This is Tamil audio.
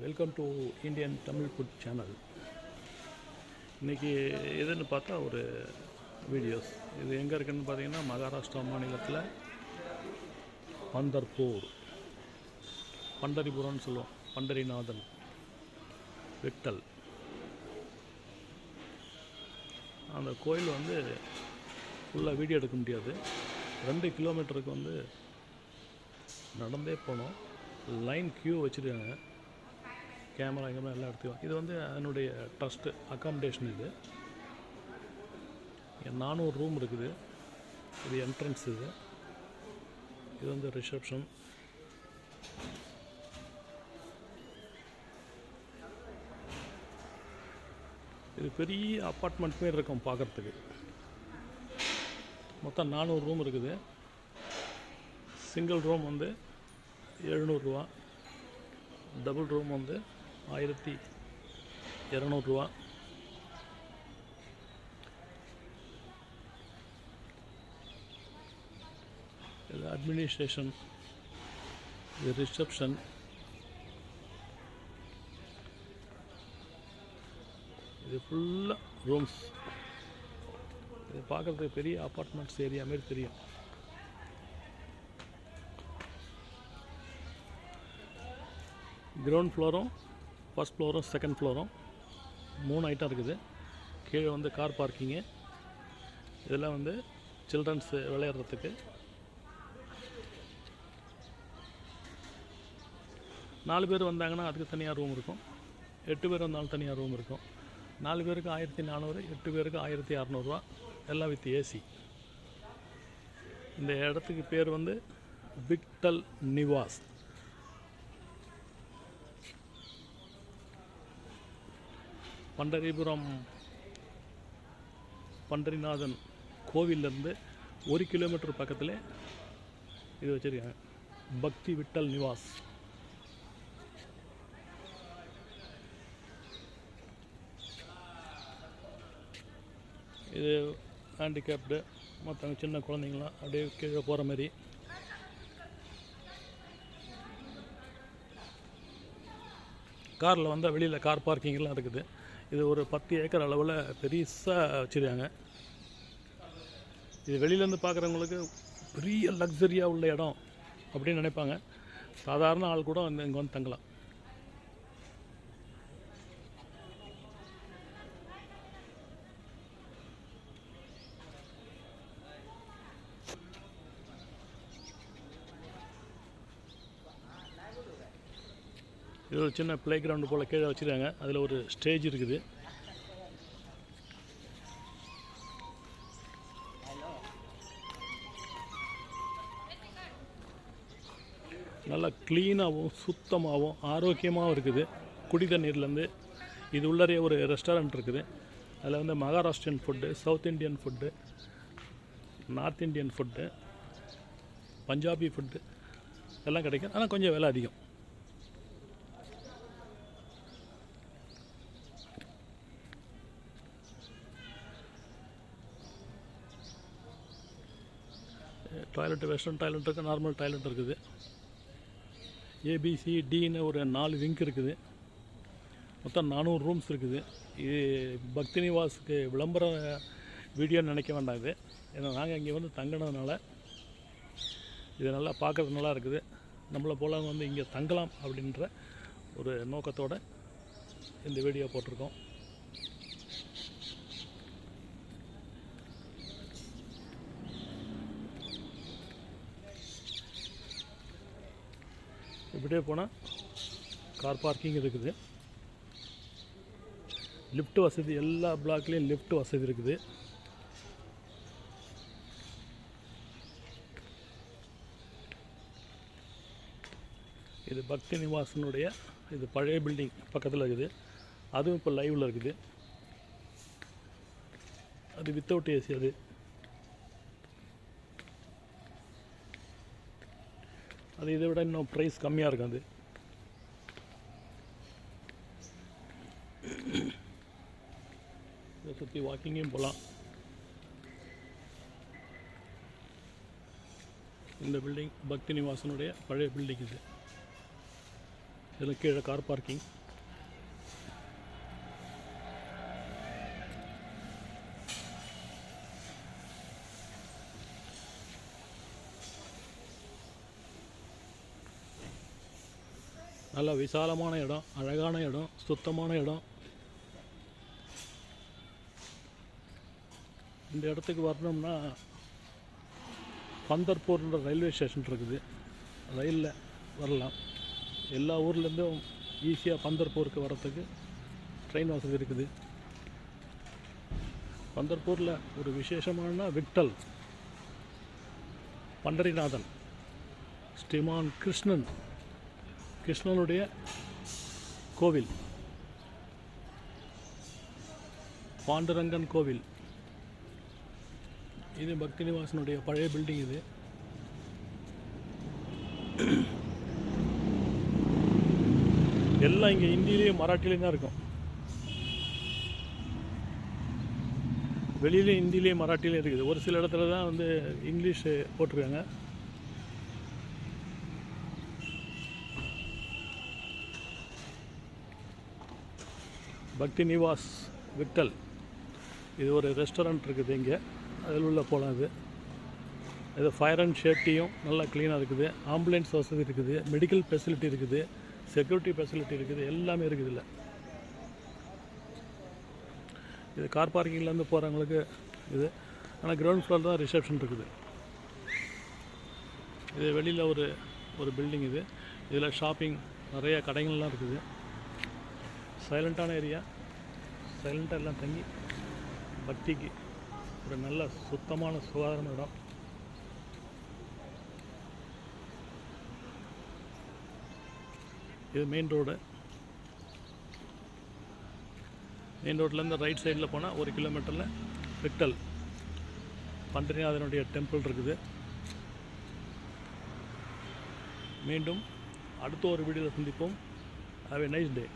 Welcome to Indian Tamil food channel. இன்றைக்கி எதுன்னு பார்த்தா ஒரு வீடியோஸ். இது எங்கே இருக்குதுன்னு பார்த்தீங்கன்னா மகாராஷ்டிரா மாநிலத்தில் பந்தர்பூர், பண்டரிபுரம்னு சொல்லுவோம். பண்டரிநாதன் விட்டல் அந்த கோயில் வந்து ஃபுல்லாக வீடியோ எடுக்க முடியாது. 2 கிலோமீட்டருக்கு நடந்தே போனோம். லைன் கியூ வச்சுருக்காங்க. கேமரா எல்லாம் எடுத்துக்கலாம். இது அதனுடைய ட்ரஸ்ட்டு அக்காமடேஷன். இது 400 ரூம் இருக்குது. இது என்ட்ரன்ஸ். இது ரிசப்ஷன். இது பெரிய அப்பார்ட்மெண்ட் மாரி இருக்கும் பார்க்குறதுக்கு. மொத்தம் 400 ரூம் இருக்குது. சிங்கிள் ரூம் 700 ரூபா, டபுள் ரூம் 1200 ரூபா. இது அட்மினிஸ்ட்ரேஷன், இது ரிசப்ஷன். இது ஃபுல்லாக ரூம்ஸ். இது பார்க்குறதுக்கு பெரிய அப்பார்ட்மெண்ட்ஸ் ஏரியா மாரி தெரியும். கிரவுண்ட் ஃப்ளோரும், ஃபஸ்ட் ஃப்ளோரும், செகண்ட் ஃப்ளோரும் 3 ஐட்டம் இருக்குது. கீழே கார் பார்க்கிங்கு. இதெல்லாம் சில்ட்ரன்ஸ் விளையாடுறதுக்கு. 4 பேர் வந்தாங்கன்னா அதுக்கு தனியாக ரூம் இருக்கும். 8 பேர் வந்தாலும் தனியாக ரூம் இருக்கும். 4 பேருக்கு 1400, 8 பேருக்கு 1600 ரூபா, எல்லாம் வித் ஏசி. இந்த இடத்துக்கு பேர் விட்டல் நிவாஸ். பண்டரிபுரம் பண்டரிநாதன் கோவிலேருந்து 1 கிலோமீட்டர் பக்கத்தில் இது வச்சுருக்காங்க, பக்தி விட்டல் நிவாஸ். இது ஹேண்டிகேப்டு, மற்றவங்க சின்ன குழந்தைங்களாம் அப்படியே கீழே போகிற மாதிரி. காரில் வெளியில் கார் பார்க்கிங்லாம் இருக்குது. இது ஒரு 10 ஏக்கர் அளவில் பெருசாக வச்சுருக்காங்க. இது வெளியிலேருந்து பார்க்குறவங்களுக்கு பெரிய லக்ஸரியாக உள்ள இடம் அப்படின்னு நினைப்பாங்க. சாதாரண ஆள் கூட இங்கே தங்கலாம். இது ஒரு சின்ன ப்ளே கிரவுண்டு போல் கீழே வச்சுருக்காங்க. அதில் ஒரு ஸ்டேஜ் இருக்குது. நல்லா க்ளீனாகவும் சுத்தமாகவும் ஆரோக்கியமாகவும் இருக்குது. குடி தண்ணீர்லேருந்து இது உள்ளரே ஒரு ரெஸ்டாரண்ட் இருக்குது. அதில் Maharashtrian food, south Indian food, north Indian food, Punjabi food எல்லாம் கிடைக்கும். ஆனால் கொஞ்சம் விலை அதிகம். டாய்லெட்டு வெஸ்டர்ன் டாய்லெட் இருக்குது, நார்மல் டாய்லெட் இருக்குது. ABCDன்னு ஒரு 4 விங்க் இருக்குது. மொத்தம் 400 ரூம்ஸ் இருக்குது. இது பக்தி நிவாஸுக்கு விளம்பர வீடியோன்னு நினைக்க வேண்டாம். இது ஏன்னா நாங்கள் இங்கே தங்கினதுனால இது நல்லா பார்க்குறது நல்லா இருக்குது. நம்மளை போல் இங்கே தங்கலாம் அப்படின்ற ஒரு நோக்கத்தோடு இந்த வீடியோ போட்டிருக்கோம். இப்படியே போனால் கார் பார்க்கிங் இருக்குது. லிஃப்ட் வசதி, எல்லா பிளாக்லேயும் லிஃப்ட் வசதி இருக்குது. இது பக்தி நிவாசனுடைய இது பழைய பில்டிங் பக்கத்தில் இருக்குது. அதுவும் இப்போ லைவில் இருக்குது. அது வித்தவுட் ஏசி. அது இதை விட இன்னும் ப்ரைஸ் கம்மியாக இருக்கும். அது இதை சுற்றி வாக்கிங்கும் போகலாம். இந்த பில்டிங் பக்தி நிவாசனுடைய பழைய பில்டிங் இது. இதில் கீழே கார் பார்க்கிங். நல்ல விசாலமான இடம், அழகான இடம், சுத்தமான இடம். இந்த இடத்துக்கு வரணும்னா பந்தர்பூர்ன்ற ரயில்வே ஸ்டேஷன் இருக்குது, ரயிலில் வரலாம். எல்லா ஊர்லேருந்தும் ஈஸியாக பந்தர்பூருக்கு வரத்துக்கு ட்ரெயின் வசதி இருக்குது. பந்தர்பூரில் ஒரு விசேஷமான விட்டல், பண்டரிநாதன், ஸ்ரீமான் கிருஷ்ணனுடைய கோவில், பாண்டுரங்கன் கோவில். இது பக்தி நிவாசனுடைய பழைய பில்டிங். இது எல்லாம் இங்கே ஹிந்திலேயும் மராட்டிலையும் தான் இருக்கும். வெளியிலேயும் ஹிந்திலேயும் மராட்டிலையும் இருக்குது. ஒரு சில இடத்துல தான் வந்து இங்கிலீஷ் போட்டிருக்காங்க. பக்தி நிவாஸ் விட்டல், இது ஒரு ரெஸ்டாரண்ட் இருக்குது இங்கே, அதில் உள்ள போகலாம். இது ஃபயர் அண்ட் சேஃப்டியும் நல்லா க்ளீனாக இருக்குது. ஆம்புலன்ஸ் வசதி இருக்குது, மெடிக்கல் ஃபெசிலிட்டி இருக்குது, செக்யூரிட்டி ஃபெசிலிட்டி இருக்குது, எல்லாமே இருக்குது இல்லை. இது கார் பார்க்கிங்லேருந்து போகிறவங்களுக்கு இது. ஆனால் கிரவுண்ட் ஃப்ளோர் தான் ரிசப்ஷன் இருக்குது. இது வெளியில் ஒரு பில்டிங். இதில் ஷாப்பிங் நிறைய கடைகள்லாம் இருக்குது. சைலண்ட்டான ஏரியா, சைலண்ட்டாக எல்லாம் தங்கி பக்திக்கு ஒரு நல்ல சுத்தமான சுகாதாரமான இடம். இது மெயின் ரோட்லேருந்து ரைட் சைடில் போனால் 1 கிலோமீட்டரில் விட்டல் பண்டரிநாதனுடைய டெம்பிள் இருக்குது. மீண்டும் அடுத்த ஒரு வீடியோவில் சந்திப்போம். Have a nice day.